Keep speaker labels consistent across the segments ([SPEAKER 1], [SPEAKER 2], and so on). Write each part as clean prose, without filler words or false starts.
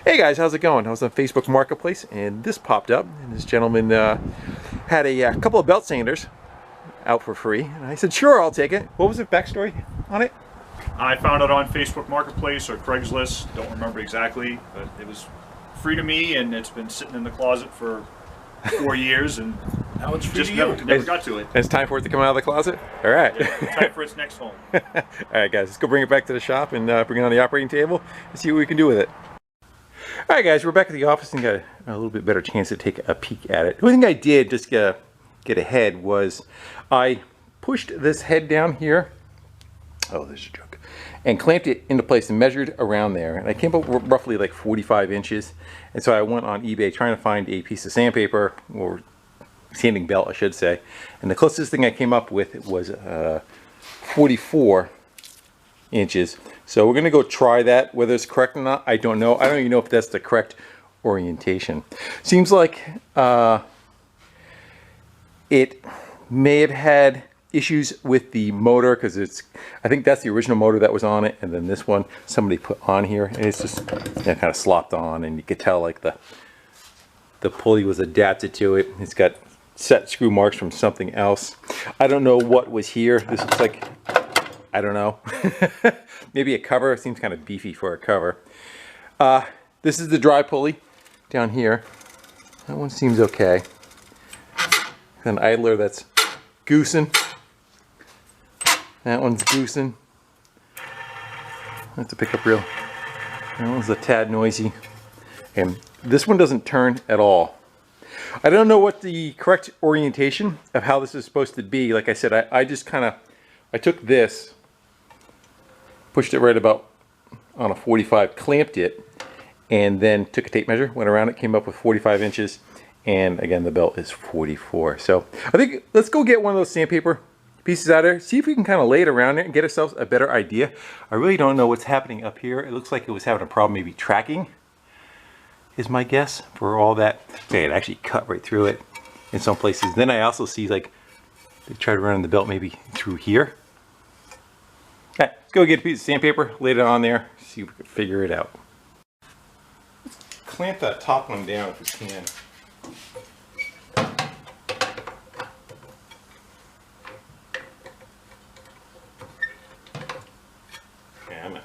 [SPEAKER 1] Hey guys, how's it going? I was on Facebook Marketplace and this popped up, and this gentleman had a couple of belt sanders out for free, and I said sure, I'll take it. What was the backstory on it?
[SPEAKER 2] I found it on Facebook Marketplace or Craigslist, don't remember exactly, but it was free to me and it's been sitting in the closet for 4 years and now it's free to you. Never got to it.
[SPEAKER 1] It's time for it to come out of the closet? All right.
[SPEAKER 2] Yeah, time for its next home.
[SPEAKER 1] All right guys, let's go bring it back to the shop and bring it on the operating table and see what we can do with it. All right guys, we're back at the office and got a little bit better chance to take a peek at it. The only thing I did, just get ahead, was I pushed this head down here. Oh, there's a joke. And clamped it into place and measured around there. And I came up with roughly like 45 inches. And so I went on eBay trying to find a piece of sandpaper, or sanding belt I should say. And the closest thing I came up with was 44 inches. So we're gonna go try that. Whether it's correct or not, I don't know. I don't even know if that's the correct orientation. Seems like it may have had issues with the motor, because I think that's the original motor that was on it, and then this one somebody put on here, and it's just kind of slopped on, and you could tell like the pulley was adapted to it. It's got set screw marks from something else. I don't know what was here. This looks like, I don't know. Maybe a cover. It seems kind of beefy for a cover. This is the dry pulley down here. That one seems okay. An idler that's goosing. That one's goosing. That's a pickup reel. That one's a tad noisy. And this one doesn't turn at all. I don't know what the correct orientation of how this is supposed to be. Like I said, I just kind of, I took this, pushed it right about on a 45, clamped it, and then took a tape measure, went around it, came up with 45 inches, and again the belt is 44. So I think let's go get one of those sandpaper pieces out of there, see if we can kind of lay it around there and get ourselves a better idea. I really don't know what's happening up here. It looks like it was having a problem, maybe tracking is my guess for all that. Okay, it actually cut right through it in some places. Then I also see like they tried running the belt maybe through here. Okay, let's go get a piece of sandpaper, lay it on there, see if we can figure it out. Let's clamp that top one down if we can. Okay, I'm gonna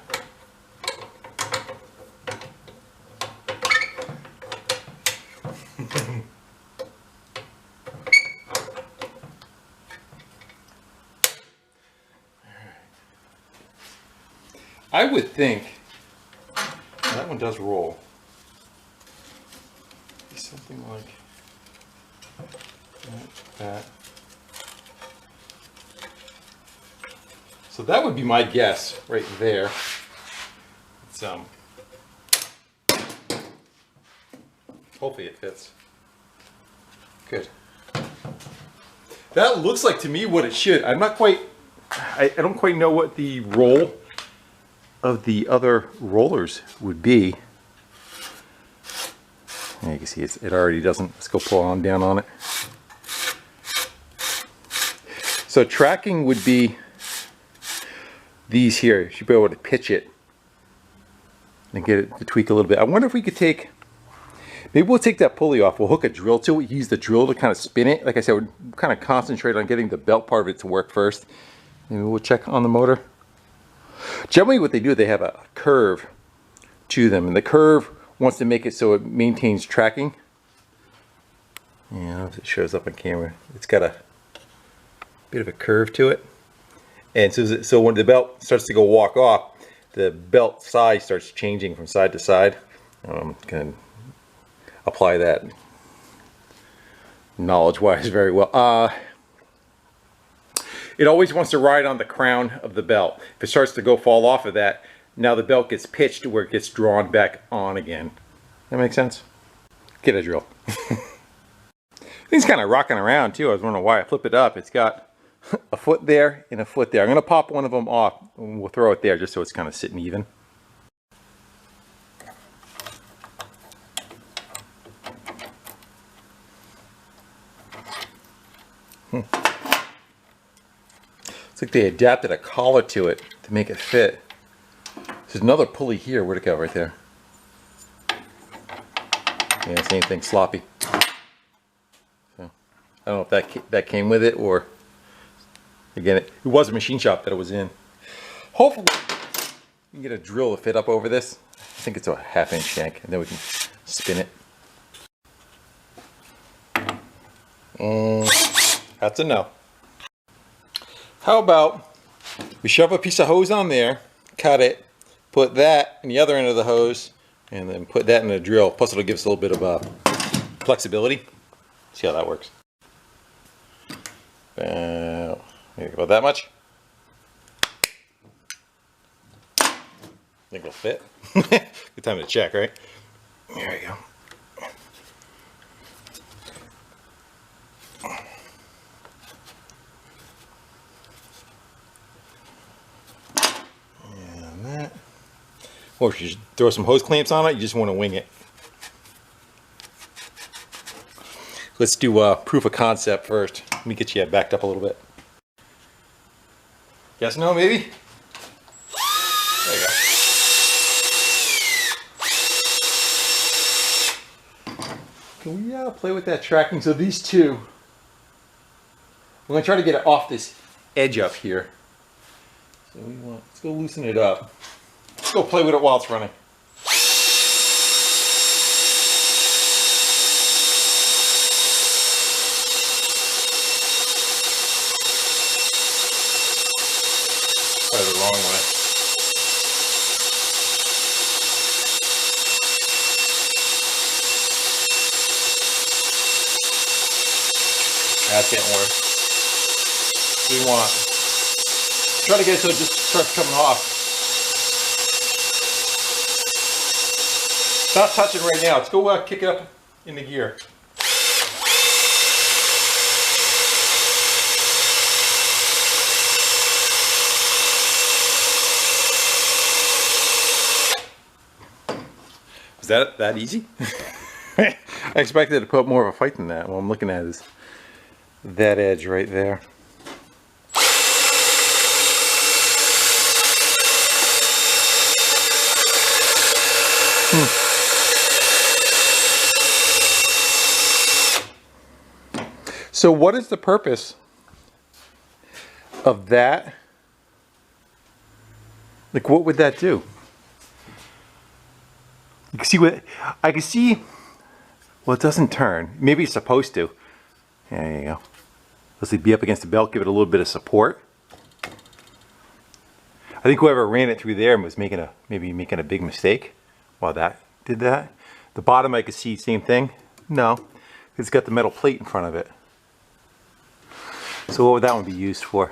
[SPEAKER 1] I would think that one does roll. Something like that. So that would be my guess right there. It's hopefully it fits. Good. That looks like to me what it should. I'm not quite, I don't quite know what the roll of the other rollers would be. Yeah, you can see it already doesn't. Let's go pull on down on it. So tracking would be these here. You should be able to pitch it and get it to tweak a little bit. I wonder if we could take, maybe we'll take that pulley off. We'll hook a drill to it. Use the drill to kind of spin it. Like I said, we'll kind of concentrate on getting the belt part of it to work first. Maybe we'll check on the motor. Generally what they do, they have a curve to them, and the curve wants to make it so it maintains tracking. Yeah, I don't know if it shows up on camera. It's got a bit of a curve to it, and so when the belt starts to go walk off, the belt size starts changing from side to side. I'm gonna apply that knowledge-wise very well. It always wants to ride on the crown of the belt. If it starts to fall off of that, now the belt gets pitched to where it gets drawn back on again. That makes sense? Get a drill. Thing's kind of rocking around too. I was wondering why I flip it up. It's got a foot there and a foot there. I'm gonna pop one of them off and we'll throw it there just so it's kind of sitting even. Looks like they adapted a collar to it to make it fit. There's another pulley here. Where'd it go? Right there. Yeah, same thing, sloppy. So, I don't know if that came with it, or again, it was a machine shop that it was in. Hopefully you can get a drill to fit up over this. I think it's a 1/2 inch shank, and then we can spin it. That's a no. How about we shove a piece of hose on there, cut it, put that in the other end of the hose, and then put that in the drill. Plus it'll give us a little bit of flexibility. See how that works. Maybe about that much. Think it'll fit. Good time to check, right? There we go. And that. Or if you just throw some hose clamps on it, you just want to wing it. Let's do proof of concept first. Let me get you backed up a little bit. Yes, no, maybe? There you go. Can we play with that tracking? So these two, we're going to try to get it off this edge up here. So let's go loosen it up. Let's go play with it while it's running. Probably the wrong way. That's getting worse. We want try to get it so it just starts coming off. It's not touching right now. Let's go kick it up in the gear. Was that easy? I expected to put more of a fight than that. What I'm looking at is that edge right there. So what is the purpose of that? Like, what would that do? You can see what I can see. Well, it doesn't turn. Maybe it's supposed to. Yeah, there you go. Let's be up against the belt, give it a little bit of support. I think whoever ran it through there was maybe making a big mistake while that did that. The bottom I could see, same thing. No, it's got the metal plate in front of it. So what would that one be used for?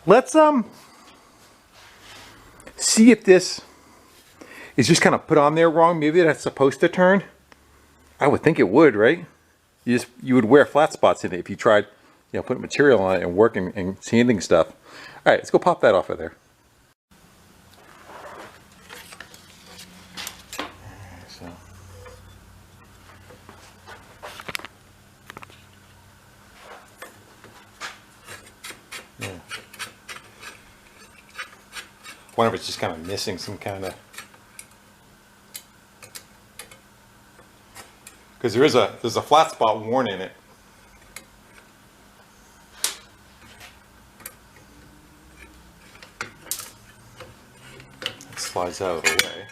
[SPEAKER 1] Let's see if this is just kind of put on there wrong. Maybe that's supposed to turn. I would think it would, right? You would wear flat spots in it if you tried, putting material on it and working and sanding stuff. All right, let's go pop that off of there. So. Yeah. Wonder if it's just kind of missing some kind of. Because there's a flat spot worn in it. It slides out of the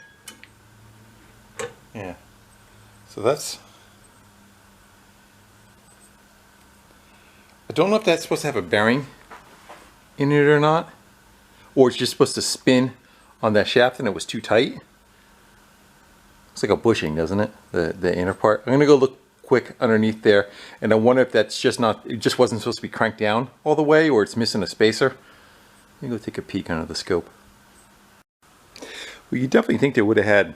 [SPEAKER 1] way. Yeah. So that's. I don't know if that's supposed to have a bearing in it or not, or it's just supposed to spin on that shaft and it was too tight. Looks like a bushing, doesn't it? The inner part. I'm gonna go look quick underneath there, and I wonder if that's just not. It just wasn't supposed to be cranked down all the way, or it's missing a spacer. Let me go take a peek under the scope. Well, you definitely think they would have had.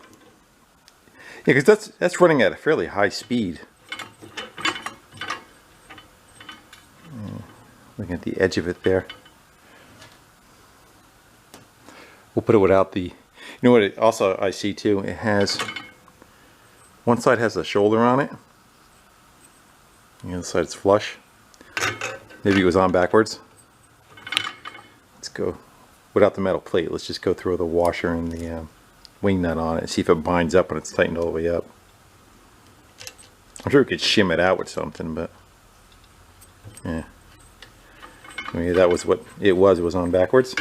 [SPEAKER 1] Yeah, because that's running at a fairly high speed. Looking at the edge of it there. We'll put it without the. You know what? It also I see too. It has. One side has a shoulder on it. The other side's flush. Maybe it was on backwards. Let's go without the metal plate. Let's just go through the washer and the wing nut on it and see if it binds up when it's tightened all the way up. I'm sure we could shim it out with something, but yeah. Maybe that was what it was. It was on backwards.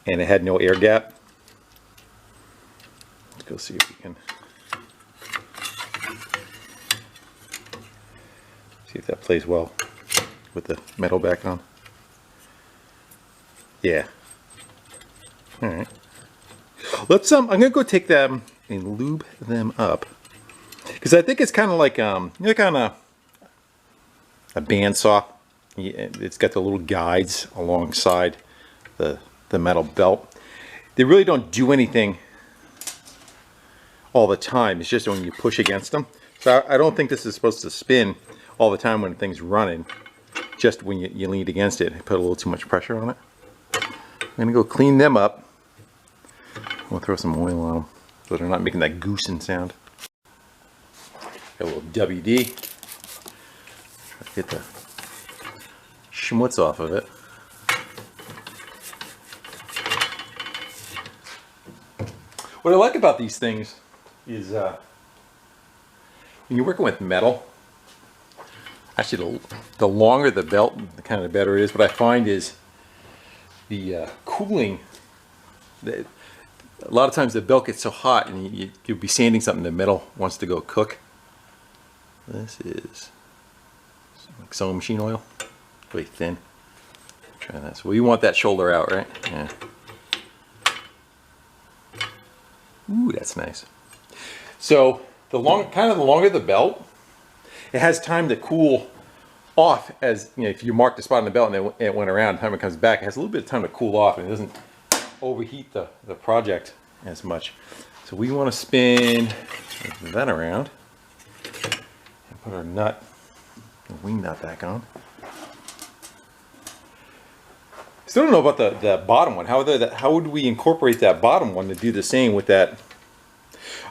[SPEAKER 1] And it had no air gap. Let's go see if we can see if that plays well with the metal back on. Yeah. All right. Let's I'm gonna go take them and lube them up because I think it's kind of like you know, kind of a bandsaw. It's got the little guides alongside the metal belt. They really don't do anything all the time. It's just when you push against them. So I don't think this is supposed to spin all the time when things running. Just when you lean against it, put a little too much pressure on it. I'm gonna go clean them up. We'll throw some oil on them so they're not making that goosing sound. Got a little WD. Get the schmutz off of it. What I like about these things is when you're working with metal, actually the longer the belt, the kind of better it is. What I find is the cooling, a lot of times the belt gets so hot and you'll be sanding something, the metal wants to go cook. This is like sewing machine oil, really thin. Try that. So you want that shoulder out, right? Yeah. Ooh, that's nice. So the longer the belt, it has time to cool off. As you know, if you mark the spot on the belt and it went around, the time it comes back, it has a little bit of time to cool off, and it doesn't overheat the project as much. So we want to spin that around and put our nut, the wing nut, back on. Still don't know about the bottom one. How would we incorporate that bottom one to do the same with that?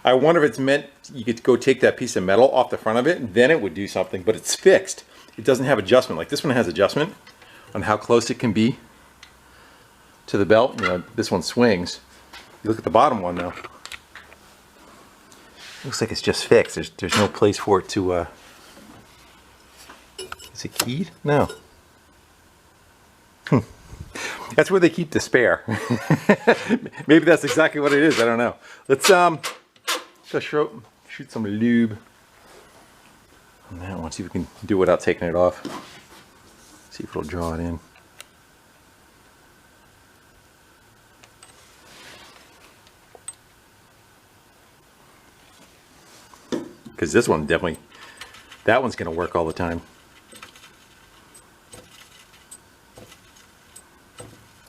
[SPEAKER 1] I wonder if it's meant you could go take that piece of metal off the front of it and then it would do something, but it's fixed. It doesn't have adjustment. Like this one has adjustment on how close it can be to the belt. You know, this one swings. You look at the bottom one though. Looks like it's just fixed. There's no place for it to is it keyed? No. That's where they keep the spare. Maybe that's exactly what it is. I don't know. Let's just shoot some lube on that one. See if we can do it without taking it off. See if it'll draw it in. Because this one definitely, that one's going to work all the time.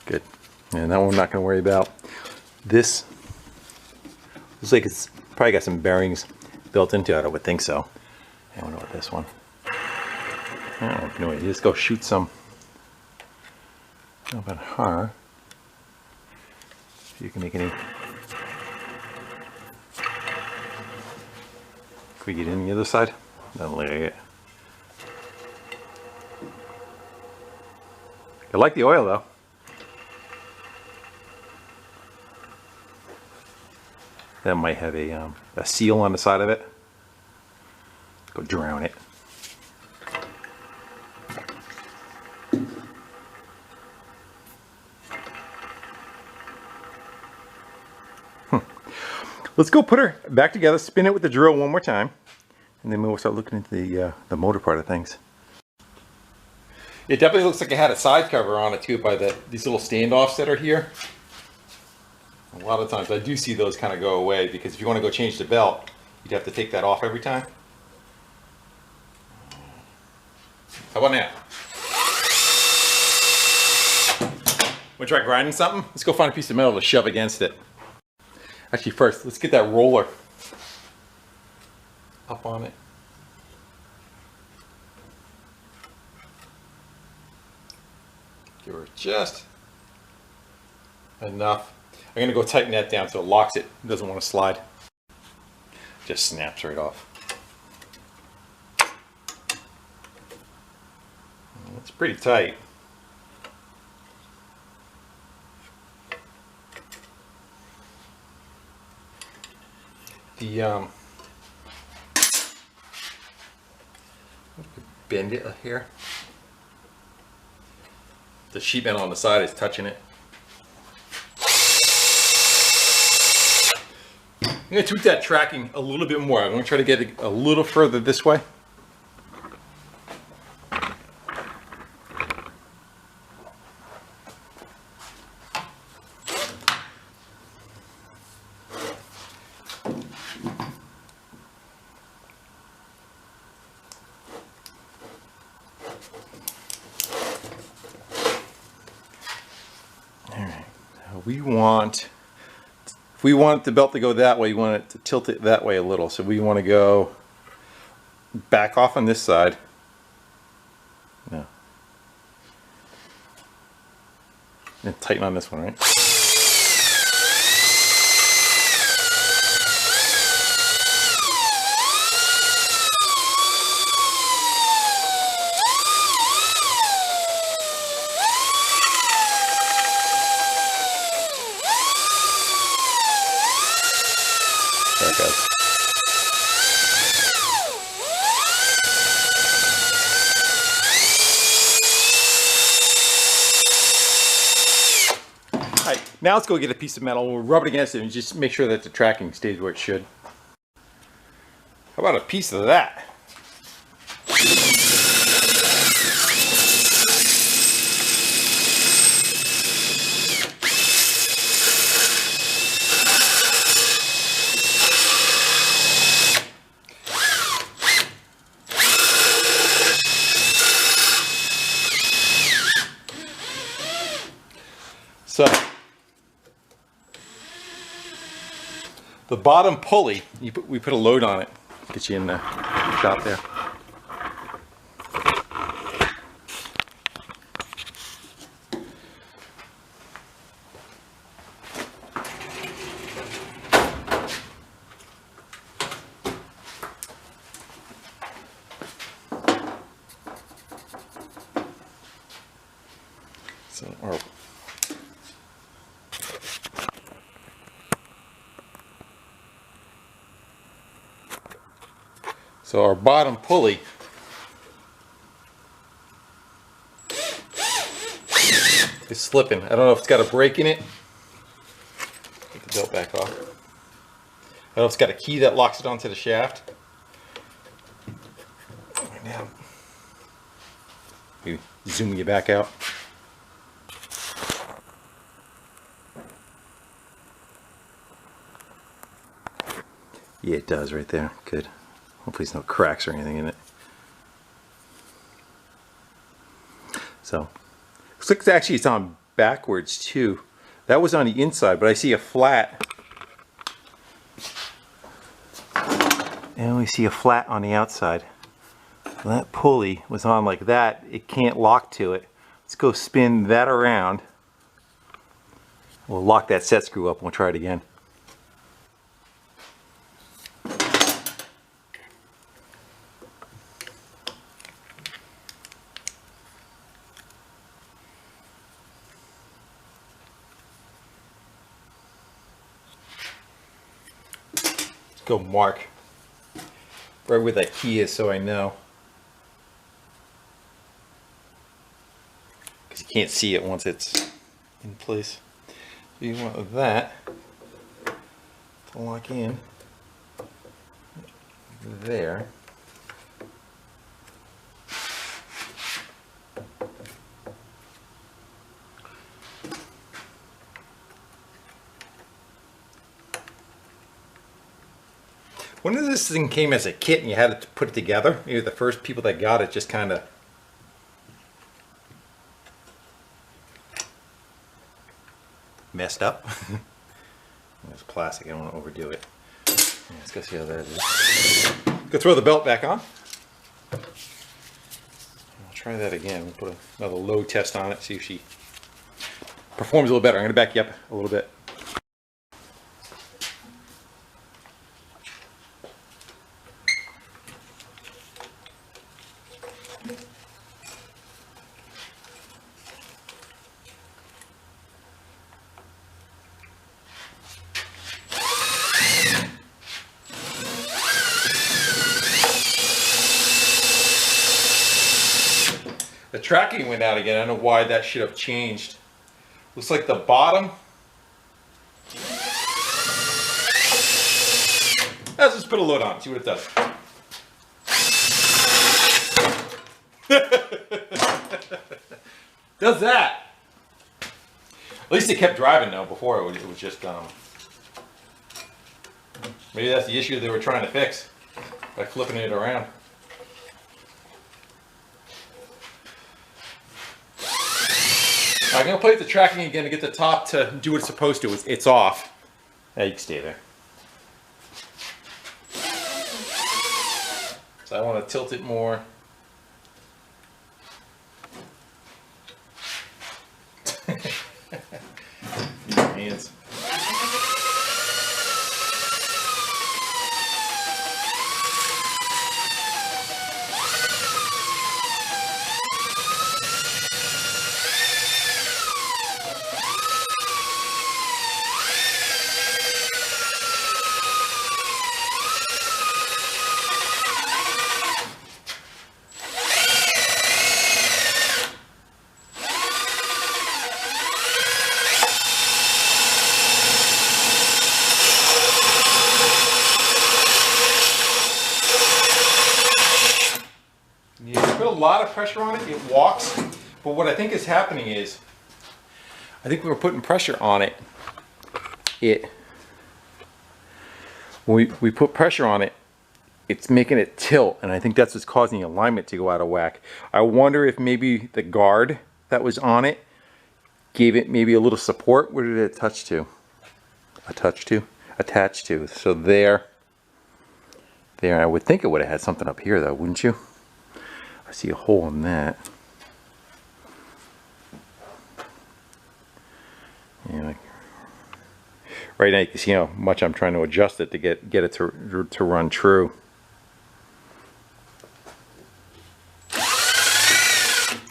[SPEAKER 1] Good. And that one we're not going to worry about. This looks like it's probably got some bearings built into it. I would think so. I don't know what this one. Oh, no, you just go shoot some. How about her? See if you can make any. Can we get in the other side? Doesn't look like it. I like the oil though. That might have a seal on the side of it. Go drown it. Let's go put her back together, spin it with the drill one more time, and then we'll start looking into the motor part of things. It definitely looks like it had a side cover on it too by these little standoffs that are here. A lot of times I do see those kind of go away because if you want to go change the belt, you'd have to take that off every time. How about now? Want to try grinding something? Let's go find a piece of metal to shove against it. Actually, first, let's get that roller up on it. Give her just enough. I'm gonna go tighten that down so it locks it. It doesn't want to slide. Just snaps right off. It's pretty tight. Bend it here. The sheet metal on the side is touching it. I'm going to tweak that tracking a little bit more. I'm going to try to get it a little further this way. If we want the belt to go that way, we want it to tilt it that way a little. So we want to go back off on this side. No. And tighten on this one, right? There it goes. Alright, now let's go get a piece of metal. We'll rub it against it and just make sure that the tracking stays where it should. How about a piece of that? So, the bottom pulley, we put a load on it. Get you in the shop there. So our bottom pulley is slipping. I don't know if it's got a break in it. Get the belt back off. I don't know if it's got a key that locks it onto the shaft. Right now, maybe zoom you back out. Yeah, it does right there. Good. Hopefully there's no cracks or anything in it. So, looks like actually it's on backwards too. That was on the inside, but I see a flat. And we see a flat on the outside. That pulley was on like that. It can't lock to it. Let's go spin that around. We'll lock that set screw up and we'll try it again. Go mark right where that key is so I know, because you can't see it once it's in place. So you want that to lock in there. When this thing came as a kit and you had to put it together, maybe the first people that got it just kind of messed up. It's plastic, I don't want to overdo it. Let's go see how that is. Go throw the belt back on. I'll try that again. We'll put another load test on it, see if she performs a little better. I'm going to back you up a little bit. The tracking went out again. I don't know why that should have changed. Looks like the bottom. Let's just put a load on, see what it does. Does that. At least it kept driving though. Before it was just, maybe that's the issue they were trying to fix by flipping it around. I'm going to play with the tracking again to get the top to do what it's supposed to. It's off. Yeah, you can stay there. So I want to tilt it more. Hands. Put a lot of pressure on it, it walks, but what I think is happening is, I think we were putting pressure on it, when we put pressure on it, it's making it tilt, and I think that's what's causing the alignment to go out of whack. I wonder if maybe the guard that was on it gave it maybe a little support. Where did it attach to? Attach to. So there, I would think it would have had something up here though, wouldn't you? I see a hole in that. Yeah, right now you can see how much I'm trying to adjust it to get it to run true.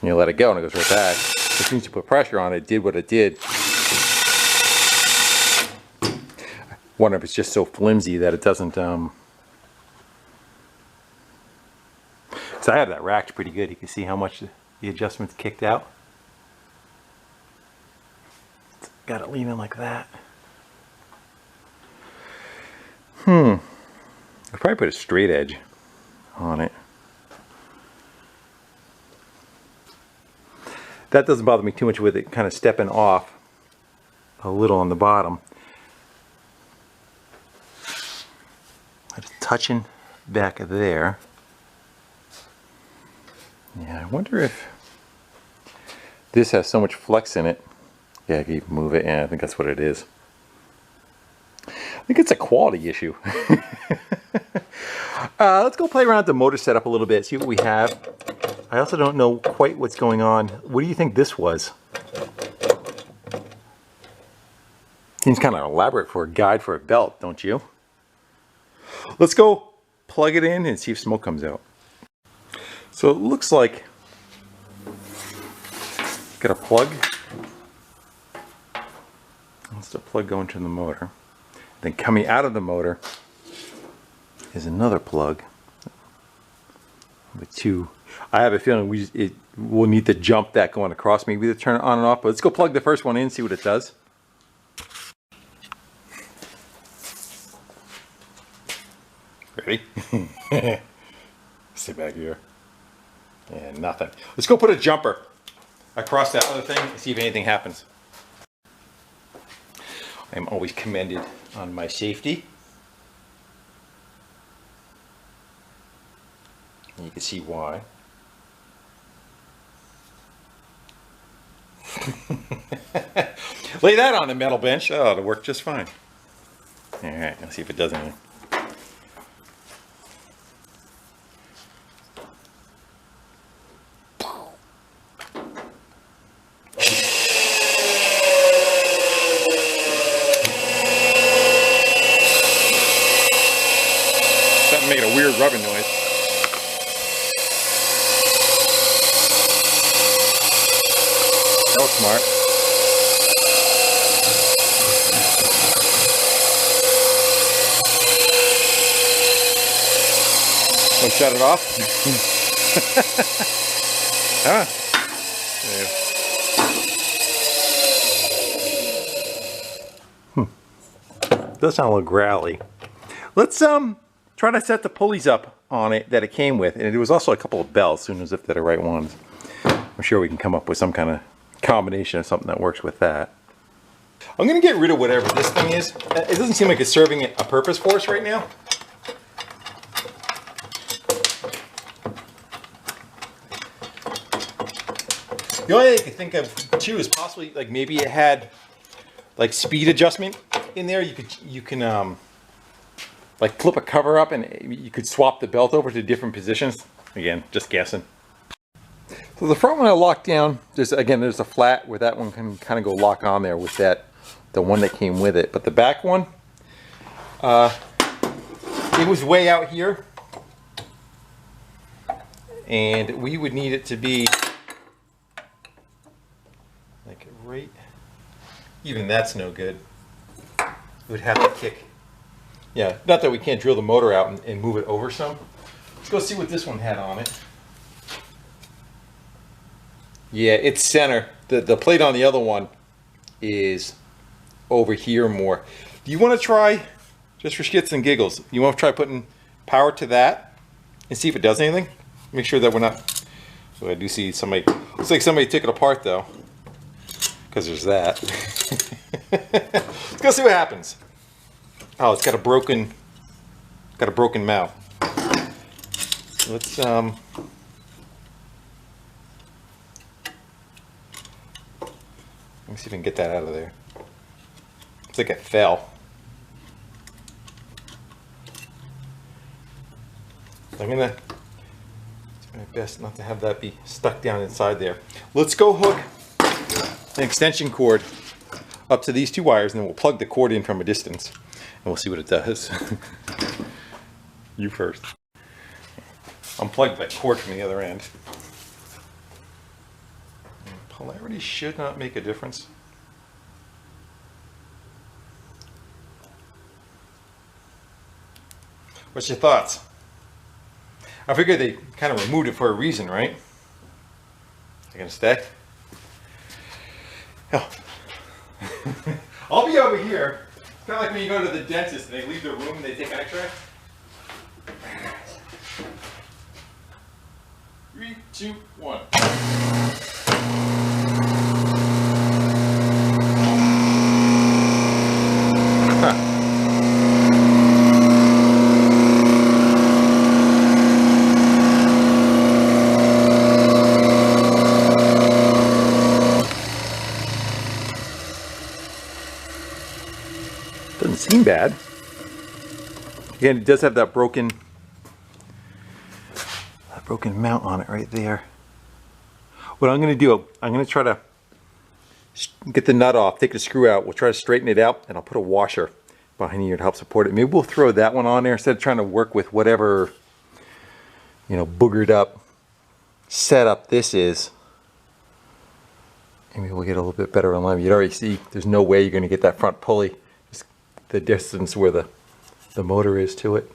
[SPEAKER 1] You let it go and it goes right back. As soon as you put pressure on it, it did what it did. I wonder if it's just so flimsy that it doesn't So I have that racked pretty good. You can see how much the adjustment's kicked out. Got it leaning like that. I'll probably put a straight edge on it. That doesn't bother me too much with it kind of stepping off a little on the bottom. Just touching back there. Yeah, I wonder if this has so much flex in it. Yeah, I can move it. Yeah, I think that's what it is. I think it's a quality issue. Let's go play around with the motor setup a little bit, see what we have. I also don't know quite what's going on. What do you think this was? Seems kind of elaborate for a guide for a belt, don't you? Let's go plug it in and see if smoke comes out. So it looks like got a plug. That's the plug going to the motor. Then coming out of the motor is another plug with two. I have a feeling we'll need to jump that going across, maybe to turn it on and off. But let's go plug the first one in, see what it does. Ready? Sit back here. And nothing. Let's go put a jumper across that other thing and see if anything happens. I'm always commended on my safety. And you can see why. Lay that on a metal bench. Oh, it'll work just fine. All right, let's see if it does anything. Something making a weird rubbing noise. That was smart. Want to shut it off? Huh? Does sound a little growly. Let's try to set the pulleys up on it that it came with, and there was also a couple of bells. Soon as if they're the right ones, I'm sure we can come up with some kind of combination of something that works with that. I'm gonna get rid of whatever this thing is. It doesn't seem like it's serving a purpose for us right now. The only thing I could think of too is possibly like maybe it had like speed adjustment in there. You can like flip a cover up and you could swap the belt over to different positions. Again, just guessing. So the front one I locked down, there's a flat where that one can kind of go lock on there with the one that came with it. But the back one, it was way out here. And we would need it to be like right, even that's no good. It would have to kick. Yeah, not that we can't drill the motor out and move it over some. Let's go see what this one had on it. Yeah, it's center. The plate on the other one is over here more. Do you want to try, just for shits and giggles, you want to try putting power to that and see if it does anything? Make sure that we're not, so I do see somebody, looks like somebody took it apart though, because there's that. Let's go see what happens. Oh, it's got a broken mouth. Let's let me see if I can get that out of there. It's like it fell. I'm gonna do my best not to have that be stuck down inside there. Let's go hook an extension cord up to these two wires, and then we'll plug the cord in from a distance, and we'll see what it does. You first. Unplug that cord from the other end. Polarity should not make a difference. What's your thoughts? I figure they kind of removed it for a reason, right? They're gonna stay? Oh. I'll be over here. Kind of like when you go to the dentist and they leave the room and they take an X-ray. 3, 2, 1. Doesn't seem bad. Again, it does have that broken mount on it right there. What I'm going to do, I'm going to try to get the nut off, take the screw out. We'll try to straighten it out, and I'll put a washer behind here to help support it. Maybe we'll throw that one on there instead of trying to work with whatever, you know, boogered up setup this is. Maybe we'll get a little bit better in line. You'd already see there's no way you're going to get that front pulley, just the distance where the motor is to it.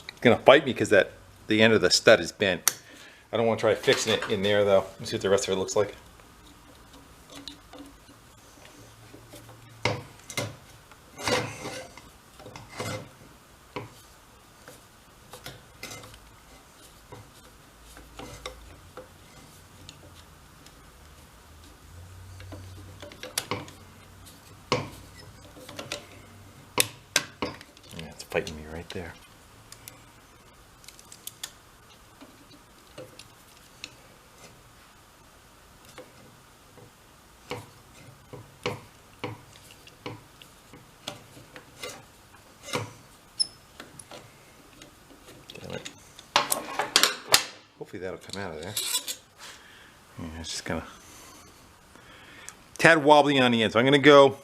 [SPEAKER 1] It's gonna bite me because the end of the stud is bent. I don't want to try fixing it in there though. Let's see what the rest of it looks like. Yeah, it's fighting me right there. Hopefully that'll come out of there. Yeah, it's just kind of tad wobbly on the end. So I'm going to go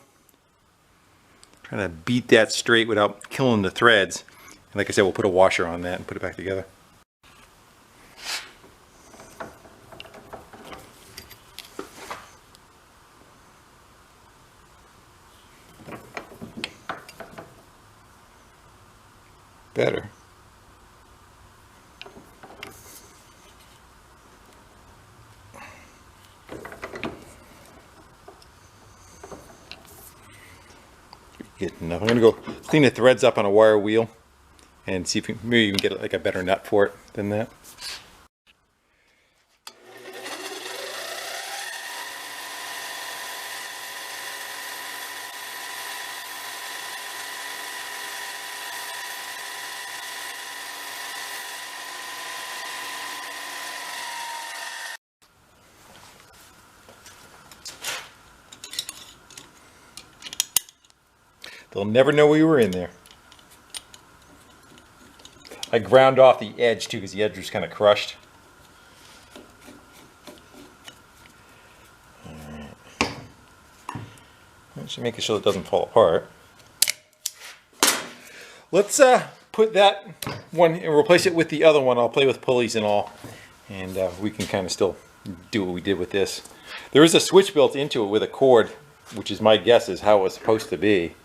[SPEAKER 1] try to beat that straight without killing the threads. And like I said, we'll put a washer on that and put it back together. better. Good enough. I'm going to go clean the threads up on a wire wheel and see if we maybe you can get like a better nut for it than that. They'll never know we were in there. I ground off the edge too because the edge was kind of crushed. Alright. Just making sure it doesn't fall apart. Let's put that one and replace it with the other one. I'll play with pulleys and all. And we can kind of still do what we did with this. There is a switch built into it with a cord, which is my guess is how it was supposed to be.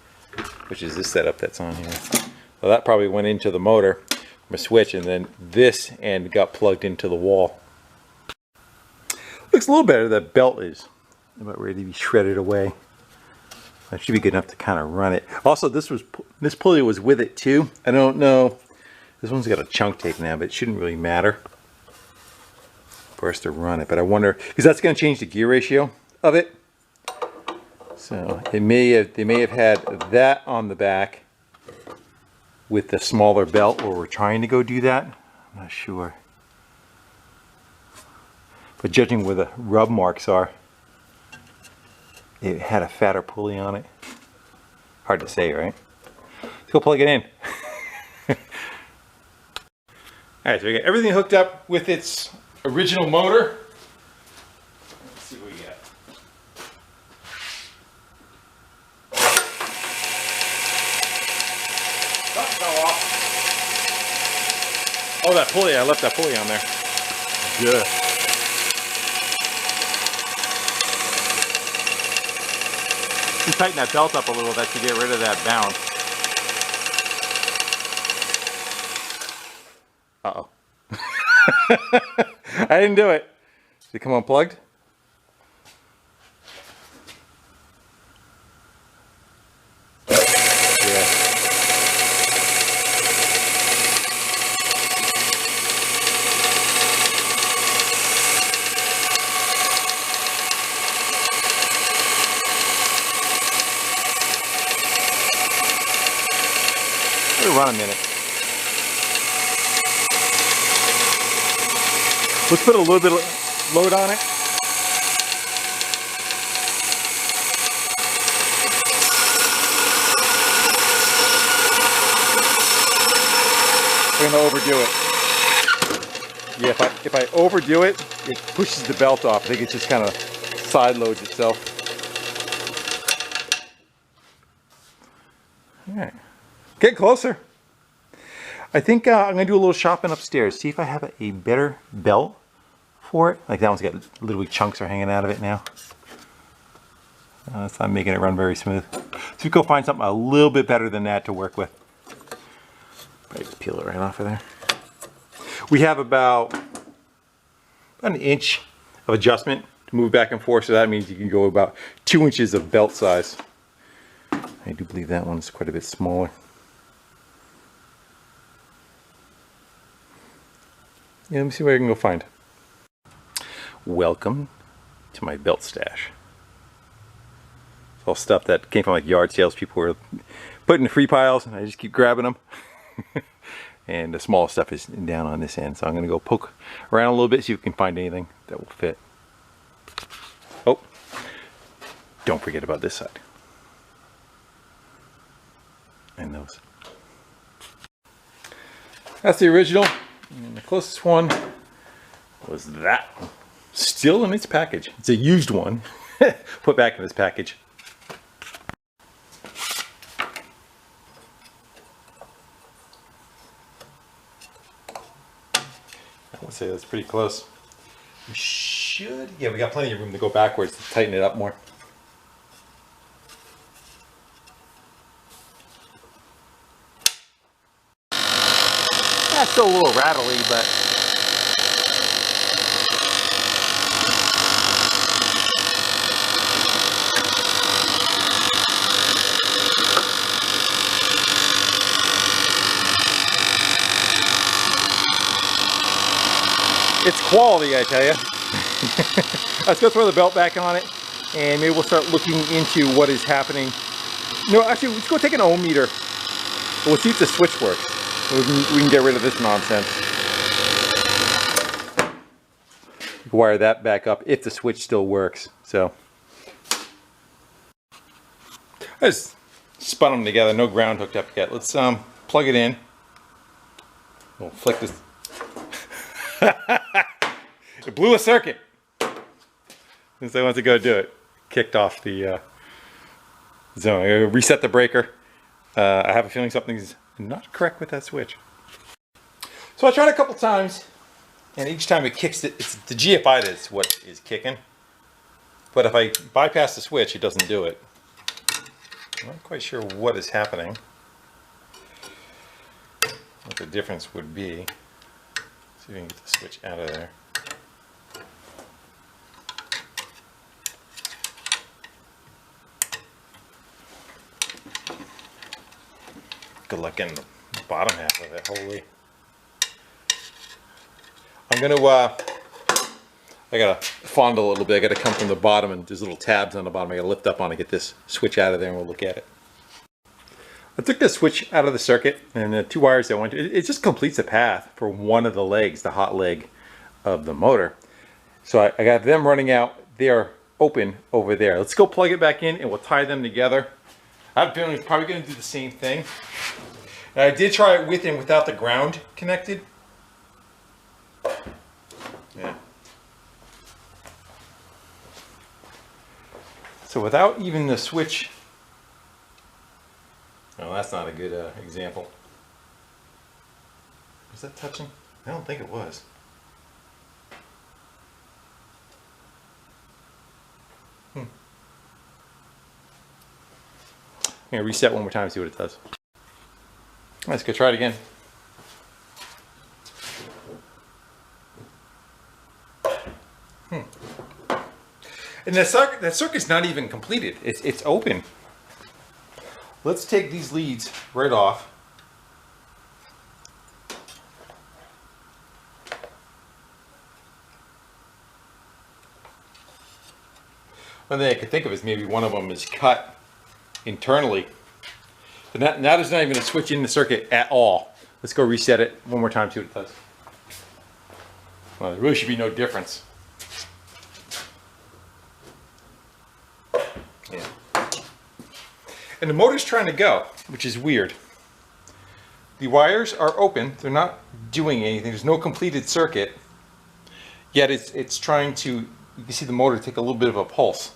[SPEAKER 1] Which is this setup that's on here. So that probably went into the motor from a switch, and then this end got plugged into the wall. Looks a little better. The belt is about ready to be shredded away. That should be good enough to kind of run it. Also, this pulley was with it too. I don't know. This one's got a chunk tape now, but it shouldn't really matter for us to run it. But I wonder, because that's going to change the gear ratio of it. So they may have had that on the back with the smaller belt, or we're trying to go do that. I'm not sure. But judging where the rub marks are, it had a fatter pulley on it. Hard to say, right? Let's go plug it in. Alright, so we got everything hooked up with its original motor. Let's see what we got. Oh, that pulley, I left that pulley on there. Good. You tighten that belt up a little bit to get rid of that bounce. Uh-oh. I didn't do it. Did it come unplugged? Run a minute. Let's put a little bit of load on it. I'm gonna overdo it. Yeah, if I overdo it, it pushes the belt off. I think it just kind of side loads itself. All right, get closer. I think I'm going to do a little shopping upstairs. See if I have a better belt for it. Like that one's got little chunks are hanging out of it now. It's not making it run very smooth. So we go find something a little bit better than that to work with. Probably just peel it right off of there. We have about an inch of adjustment to move back and forth. So that means you can go about 2 inches of belt size. I do believe that one's quite a bit smaller. Yeah, let me see what I can go find. Welcome to my belt stash. It's all stuff that came from like yard sales. People were putting in free piles and I just keep grabbing them. And the small stuff is down on this end. So I'm going to go poke around a little bit, see if we can find anything that will fit. Oh, don't forget about this side. And those. That's the original. And the closest one was that one. Still in its package. It's a used one. Put back in its package. I would say that's pretty close. We should, yeah, we got plenty of room to go backwards to tighten it up more. still a little rattly, but it's quality, I tell you. Let's go throw the belt back on it, and maybe we'll start looking into what is happening. No, actually, let's go take an ohm meter. We'll see if the switch works. We can get rid of this nonsense. Wire that back up if the switch still works. So I just spun them together. No ground hooked up yet. Let's plug it in. We'll flick this. It blew a circuit. Since I went to go do it, kicked off the zone. I reset the breaker. I have a feeling something's not correct with that switch. So I tried a couple times, and each time it kicks it. It's the GFI that's what is kicking. But if I bypass the switch, it doesn't do it. I'm not quite sure what is happening. What the difference would be. See if we can get the switch out of there. Good luck getting the bottom half of it. Holy. I'm gonna I gotta fondle a little bit. I gotta come from the bottom, and there's little tabs on the bottom. I gotta lift up on to get this switch out of there, and we'll look at it. I took the switch out of the circuit, and the two wires that went to it just completes the path for one of the legs, the hot leg of the motor. So I got them running out. They are open over there. Let's go plug it back in, and we'll tie them together. I have a feeling it's probably going to do the same thing. And I did try it with and without the ground connected. Yeah. So without even the switch. Oh, that's not a good example. Was that touching? I don't think it was. I'm going to reset one more time and see what it does. Let's go try it again. And that circuit's not even completed. It's open. Let's take these leads right off. One thing I could think of is maybe one of them is cut internally. But now there's not even a switch in the circuit at all. Let's go reset it one more time, see what it does. Well, there really should be no difference. Yeah. And the motor's trying to go, which is weird. The wires are open. They're not doing anything. There's no completed circuit. Yet it's trying to, you can see the motor take a little bit of a pulse.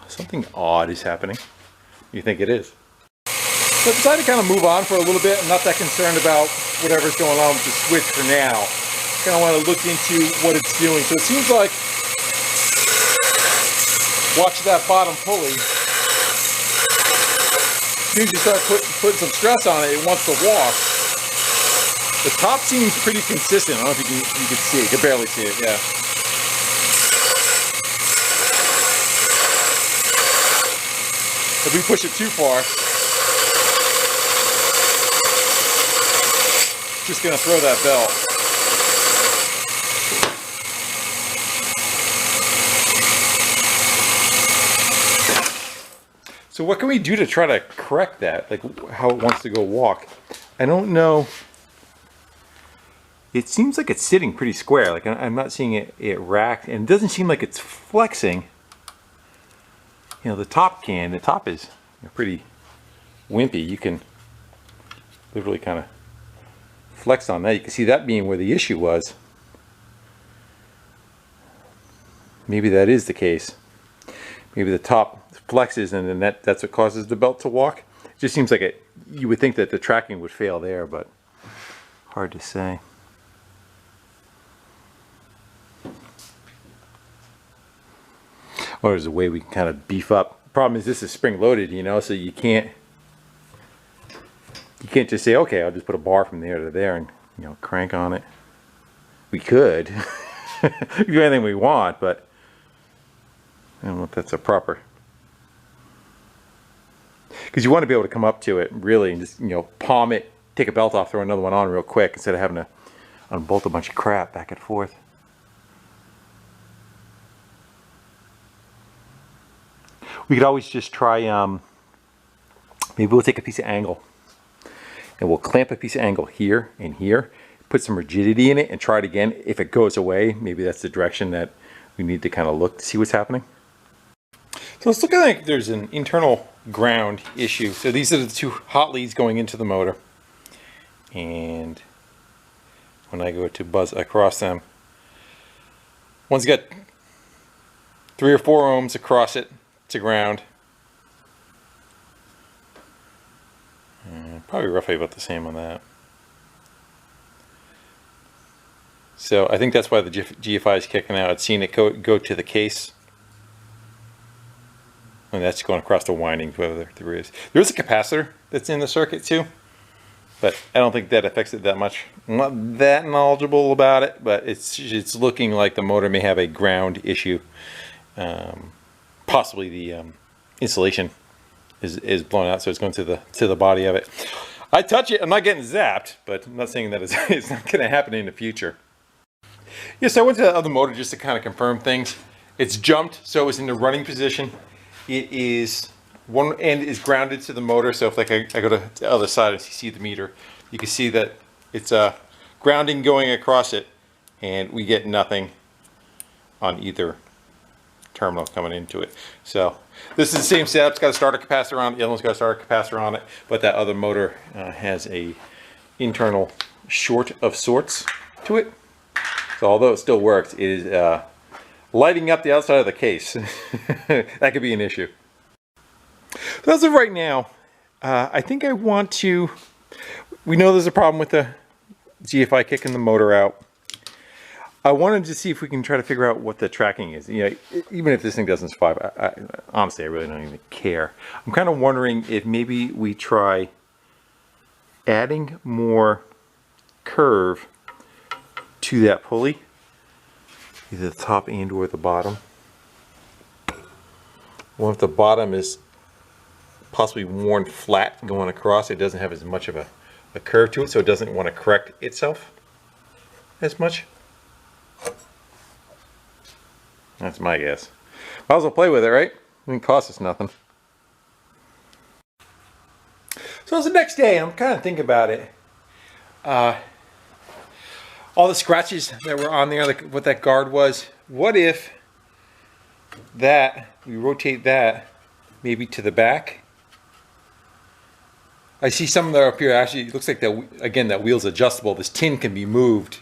[SPEAKER 1] Something odd is happening. You think it is? So I decided to kind of move on for a little bit. I'm not that concerned about whatever's going on with the switch for now. Kind of want to look into what it's doing. So it seems like, watch that bottom pulley. As soon as you start putting some stress on it, it wants to walk. The top seems pretty consistent. I don't know if you can see it. You can barely see it, yeah. If we push it too far, just gonna throw that belt. So what can we do to try to correct that? Like how it wants to go walk? I don't know. It seems like it's sitting pretty square. Like I'm not seeing it racked, and it doesn't seem like it's flexing. You know, the top is pretty wimpy. You can literally kind of flex on that. You can see that being where the issue was. Maybe that is the case. Maybe the top flexes and then that's what causes the belt to walk. It just seems like you would think that the tracking would fail there, but hard to say. Or there's a way we can kind of beef up. The problem is this is spring loaded, you know, so you can't can't just say, okay, I'll just put a bar from there to there and, you know, crank on it. We could do anything we want, but I don't know if that's a proper. Because you want to be able to come up to it really and just, you know, palm it, take a belt off, throw another one on real quick instead of having to unbolt a bunch of crap back and forth. We could always just try, maybe we'll take a piece of angle and we'll clamp a piece of angle here and here, put some rigidity in it and try it again. If it goes away, maybe that's the direction that we need to kind of look to see what's happening. So let's look at like there's an internal ground issue. So these are the two hot leads going into the motor. And when I go to buzz across them, one's got 3 or 4 ohms across it to ground. Probably roughly about the same on that. So I think that's why the GFI is kicking out. It's seen it go to the case. And that's going across the windings, whether there is. There's a capacitor that's in the circuit too. But I don't think that affects it that much. I'm not that knowledgeable about it, but it's looking like the motor may have a ground issue. Possibly the insulation is blown out, so it's going to the body of it. I touch it, I'm not getting zapped, but I'm not saying that it's not going to happen in the future. Yes, I went to the other motor just to kind of confirm things. It's jumped, so it was in the running position. It is, one end is grounded to the motor, so if like I go to the other side and you see the meter, you can see that it's grounding going across it, and we get nothing on either terminal coming into it. So this is the same setup. It's got a starter capacitor on it. The other one's got a starter capacitor on it, but that other motor has a internal short of sorts to it. So although it still works, it is lighting up the outside of the case. That could be an issue. So as of right now, I think I want to, we know there's a problem with the GFI kicking the motor out. I wanted to see if we can try to figure out what the tracking is. You know, even if this thing doesn't survive, honestly, I really don't even care. I'm kind of wondering if maybe we try adding more curve to that pulley, either the top and or the bottom. Well, if the bottom is possibly worn flat going across, it doesn't have as much of a curve to it, so it doesn't want to correct itself as much. That's my guess. Might as well play with it, right? It didn't cost us nothing. So it's the next day, I'm kind of thinking about it. All the scratches that were on there, like what that guard was. What if we rotate that maybe to the back? I see some of that up here. Actually, it looks like that, again, that wheel's adjustable. This tin can be moved.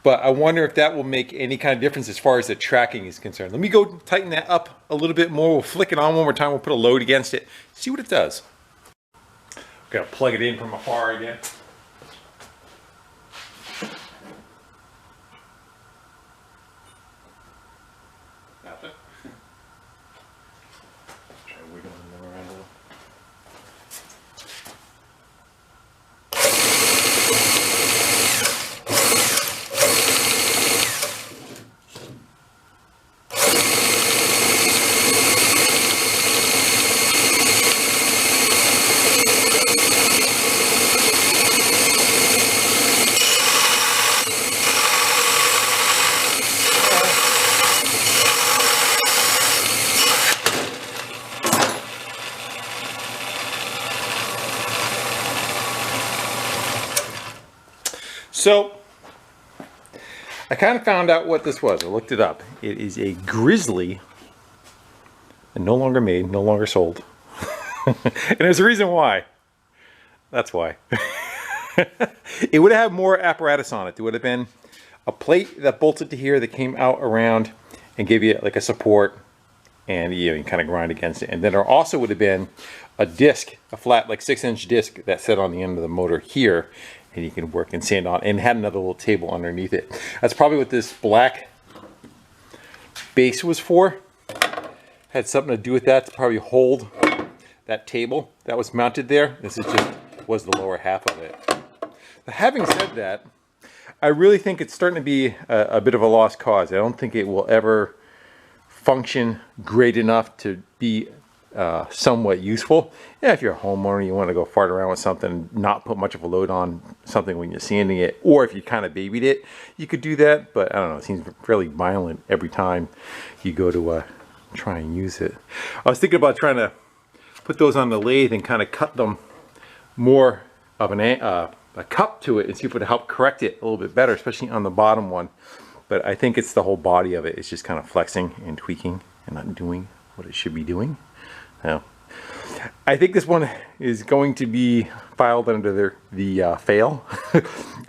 [SPEAKER 1] But I wonder if that will make any kind of difference as far as the tracking is concerned. Let me go tighten that up a little bit more. We'll flick it on one more time. We'll put a load against it. See what it does. Gotta plug it in from afar again. Try wiggling them around a little. So, I kind of found out what this was. I looked it up. It is a Grizzly, and no longer made, no longer sold. And there's a reason why. That's why. It would have more apparatus on it. There would have been a plate that bolted to here that came out around and gave you like a support, and you kind of grind against it. And then there also would have been a disc, a flat like 6-inch disc that sat on the end of the motor here, and you can work and sand on, and had another little table underneath it. That's probably what this black base was for. Had something to do with that, to probably hold that table that was mounted there. This is just was the lower half of it. Having said that, I really think it's starting to be a bit of a lost cause. I don't think it will ever function great enough to be somewhat useful. Yeah, if you're a homeowner, you want to go fart around with something, not put much of a load on something when you're sanding it, or if you kind of babied it, you could do that. But I don't know, it seems fairly violent every time you go to try and use it. I was thinking about trying to put those on the lathe and kind of cut them more of a cup to it and see if it would help correct it a little bit better, especially on the bottom one. But I think it's the whole body of it. It's just kind of flexing and tweaking and not doing what it should be doing. Now, I think this one is going to be filed under the fail.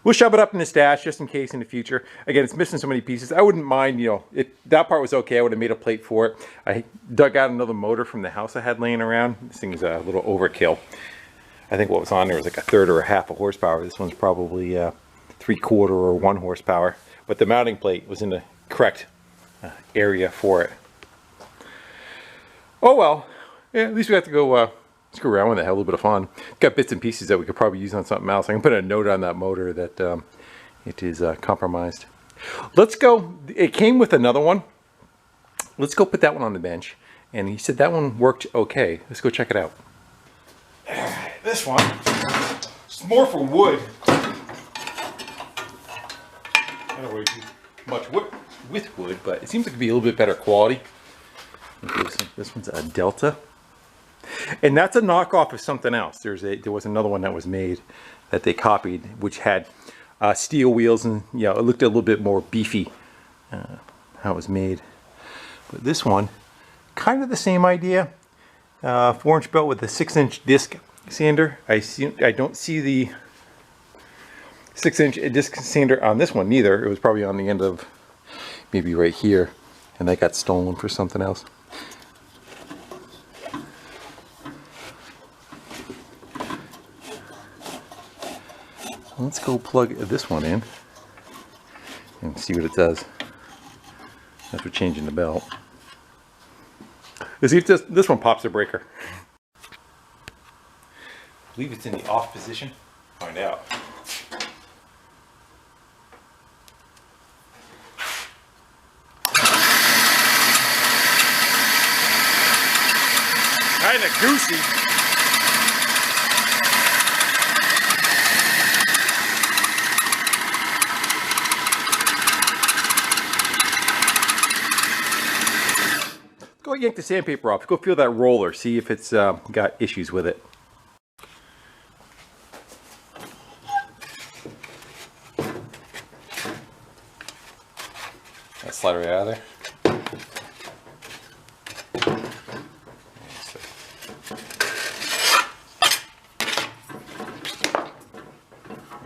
[SPEAKER 1] We'll shove it up in the stash just in case in the future. Again, it's missing so many pieces. I wouldn't mind, you know, that part was okay. I would have made a plate for it. I dug out another motor from the house I had laying around. This thing is a little overkill. I think what was on there was like a third or a half a horsepower. This one's probably 3/4 or 1 horsepower. But the mounting plate was in the correct area for it. Oh well. Yeah, at least we have to go screw around with it, have a little bit of fun. Got bits and pieces that we could probably use on something else. I can put a note on that motor that it is compromised. Let's go. It came with another one. Let's go put that one on the bench. And he said that one worked okay. Let's go check it out. This one, it's more for wood. I don't really do much wood with wood, but it seems like it'd be a little bit better quality. Okay, so this one's a Delta, and that's a knockoff of something else. There was another one that was made that they copied, which had steel wheels, and yeah, it looked a little bit more beefy how it was made. But this one, kind of the same idea. 4-inch belt with a 6-inch disc sander. I don't see the 6-inch disc sander on this one neither. It was probably on the end of maybe right here, and that got stolen for something else. Let's go plug this one in and see what it does after changing the belt. Let's see if this one pops a breaker. I believe it's in the off position. Find out. Kind of goosey. Go yank the sandpaper off. Go feel that roller. See if it's got issues with it. That slide right out of there.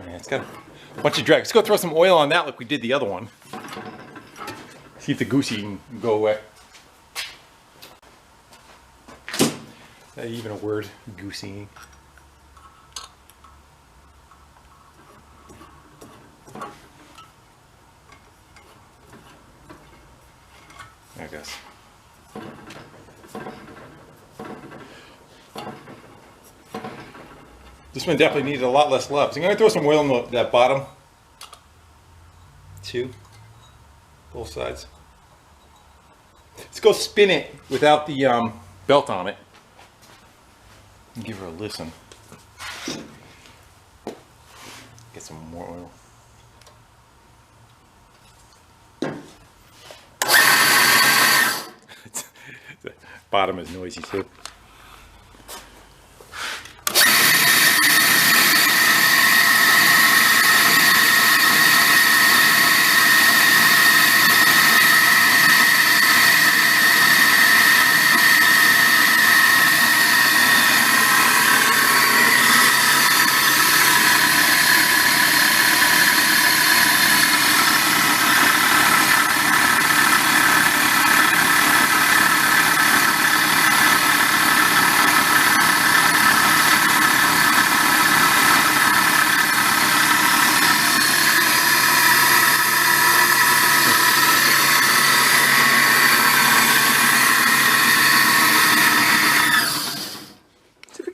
[SPEAKER 1] Yeah, it's got a bunch of drag. Let's go throw some oil on that like we did the other one. See if the goosey can go away. Is that even a word? Goosey. I guess. This one definitely needed a lot less love. So I'm going to throw some oil on that bottom too. Both sides. Let's go spin it without the belt on it. And give her a listen. Get some more oil. The bottom is noisy too.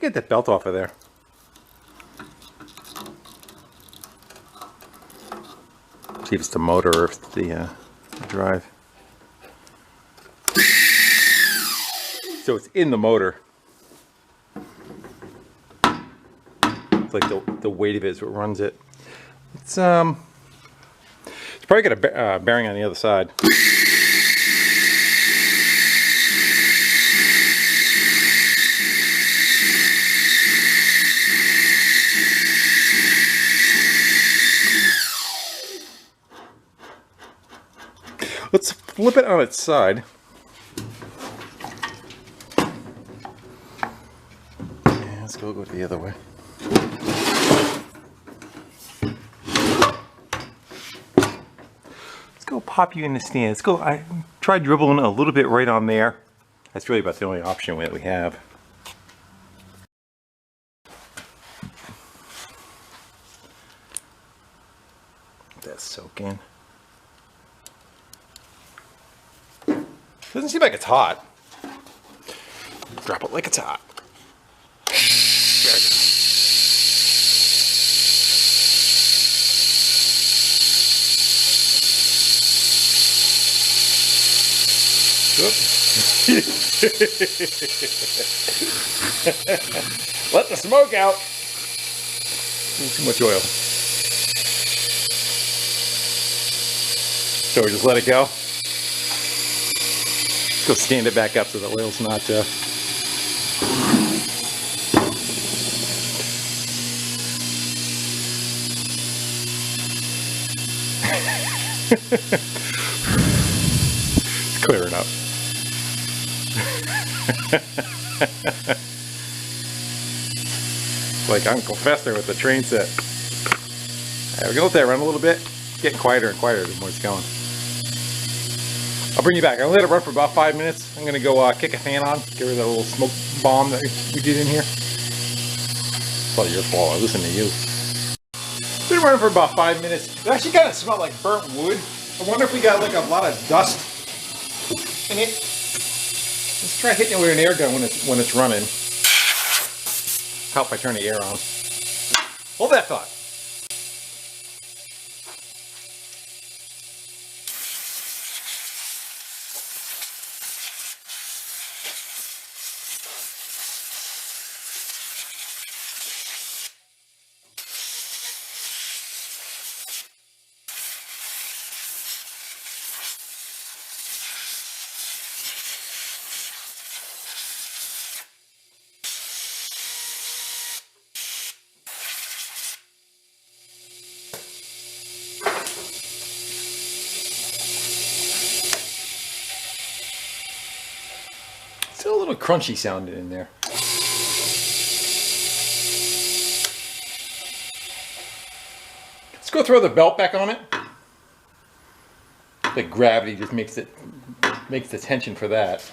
[SPEAKER 1] we get that belt off of there. See if it's the motor or if it's the drive. So it's in the motor. It's like the weight of it is what runs it. It's probably got a bearing on the other side. Let's flip it on its side. Yeah, let's go the other way. Let's go pop you in the stand. Let's go. I tried dribbling a little bit right on there. That's really about the only option that we have. That's soak in. Doesn't seem like it's hot. Drop it like it's hot. There it goes. Let the smoke out. Too much oil. So we just let it go. Let's go stand it back up so the oil's not it's clearing up. Like Uncle Fester with the train set. Alright, we're gonna let that run a little bit. It's getting quieter and quieter the more it's going. I'll bring you back. I'll let it run for about 5 minutes. I'm gonna go kick a fan on, get rid of that little smoke bomb that we did in here. It's all your fault. I listen to you. It's been running for about 5 minutes. It actually kind of smelled like burnt wood. I wonder if we got like a lot of dust in it. Let's try hitting it with an air gun when it's running. Help if I turn the air on. Hold that thought. Still a little crunchy sounding in there. Let's go throw the belt back on it. The gravity just makes the tension for that.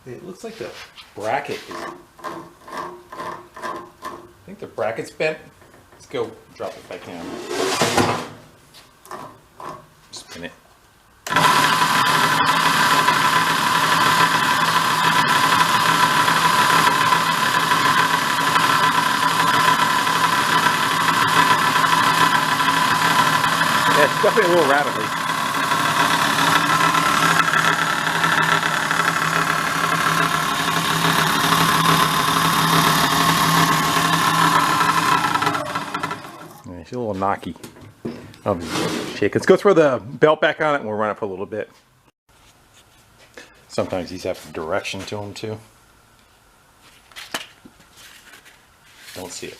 [SPEAKER 1] It looks like the bracket is, I think the bracket's bent. Let's go drop it back down. Spin it. Yeah, it's definitely a little rattly. She's a little knocky. Shake. Let's go throw the belt back on it and we'll run it for a little bit. Sometimes these have direction to them too. Don't see it.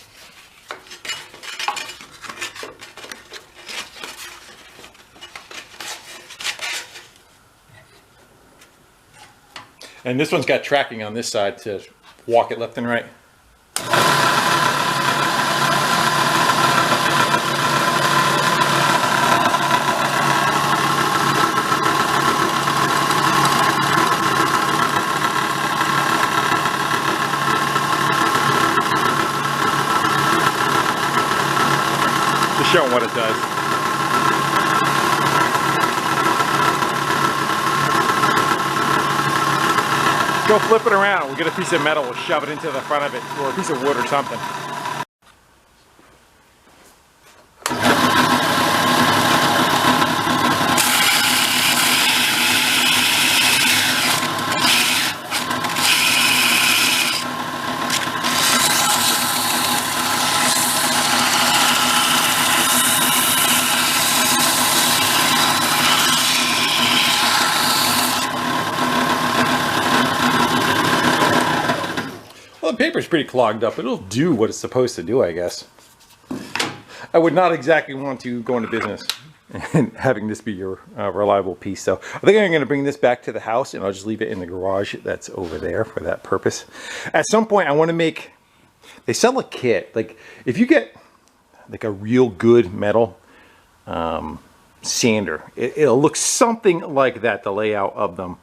[SPEAKER 1] And this one's got tracking on this side to walk it left and right. showing what it does. Go flip it around. We'll get a piece of metal, we'll shove it into the front of it, or a piece of wood or something. Well, the paper's pretty clogged up. It'll do what it's supposed to do, I guess. I would not exactly want to go into business and having this be your reliable piece. So I think I'm going to bring this back to the house and I'll just leave it in the garage that's over there for that purpose. At some point I want to make, they sell a kit. Like if you get like a real good metal sander, it'll look something like that, the layout of them.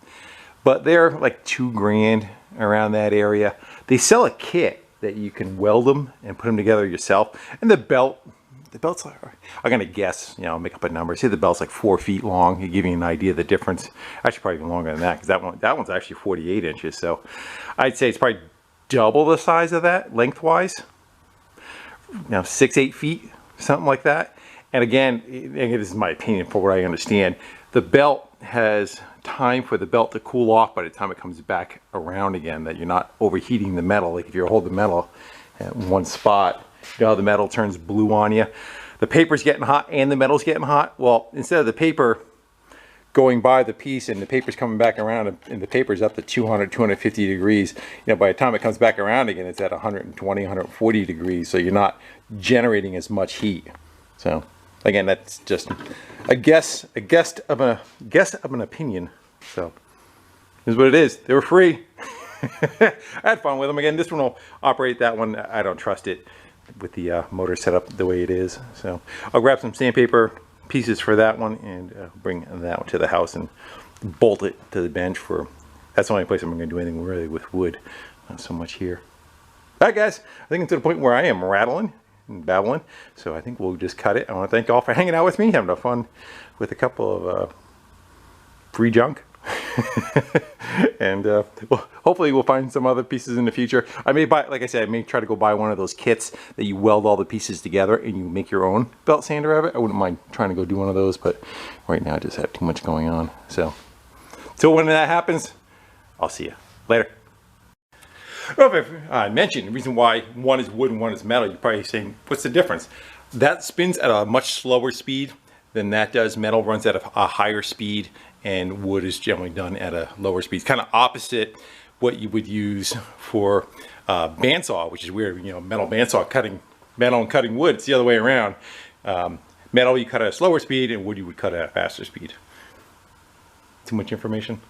[SPEAKER 1] But they're like $2 grand around that area. They sell a kit that you can weld them and put them together yourself. And the belt's like, I'm gonna guess, you know, make up a number. Say the belt's like 4 feet long. You give you an idea of the difference. Actually, probably even longer than that, because that one's actually 48 inches. So I'd say it's probably double the size of that lengthwise. You know, 6-8 feet, something like that. And again, this is my opinion for what I understand. The belt has time for the belt to cool off by the time it comes back around again, that you're not overheating the metal. Like if you're holding the metal at one spot, you know how the metal turns blue on you. The paper's getting hot and the metal's getting hot. Well, instead of the paper going by the piece and the paper's coming back around and the paper's up to 200, 250 degrees, you know, by the time it comes back around again, it's at 120, 140 degrees. So you're not generating as much heat. So again, that's just a guess of an opinion. So here's what it is. They were free. I had fun with them. Again, this one will operate. That one, I don't trust it with the motor set up the way it is. So I'll grab some sandpaper pieces for that one and bring that one to the house and bolt it to the bench. That's the only place I'm going to do anything really with wood. Not so much here. All right, guys. I think it's to the point where I am rattling and babbling. So I think we'll just cut it. I want to thank you all for hanging out with me, having fun with a couple of free junk. And well, hopefully we'll find some other pieces in the future. I may buy, like I said, I may try to go buy one of those kits that you weld all the pieces together and you make your own belt sander of it. I wouldn't mind trying to go do one of those, but right now I just have too much going on. So when that happens, I'll see you later. Well, if I mentioned the reason why one is wood and one is metal, you're probably saying, what's the difference? That spins at a much slower speed than that does. Metal runs at a higher speed, and wood is generally done at a lower speed. It's kind of opposite what you would use for bandsaw, which is weird. You know, metal bandsaw cutting metal and cutting wood. It's the other way around. Metal you cut at a slower speed, and wood you would cut at a faster speed. Too much information?